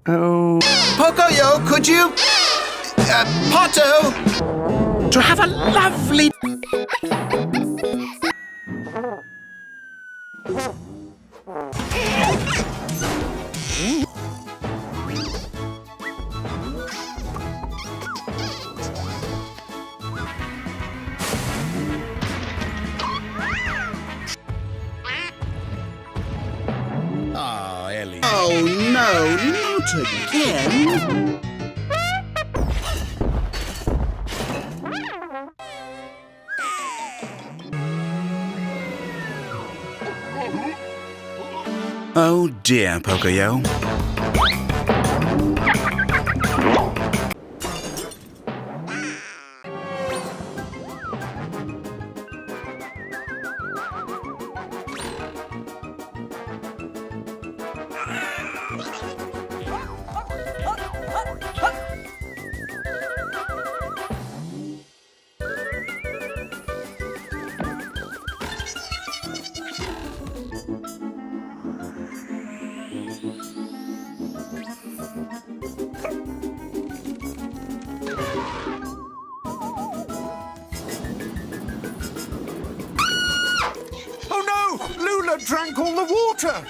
Oh. Pocoyo, could you... Potto! To have a lovely... Ah, Ellie. Oh, no, not again. Oh dear, Pocoyo. Oh no! Lula drank all the water!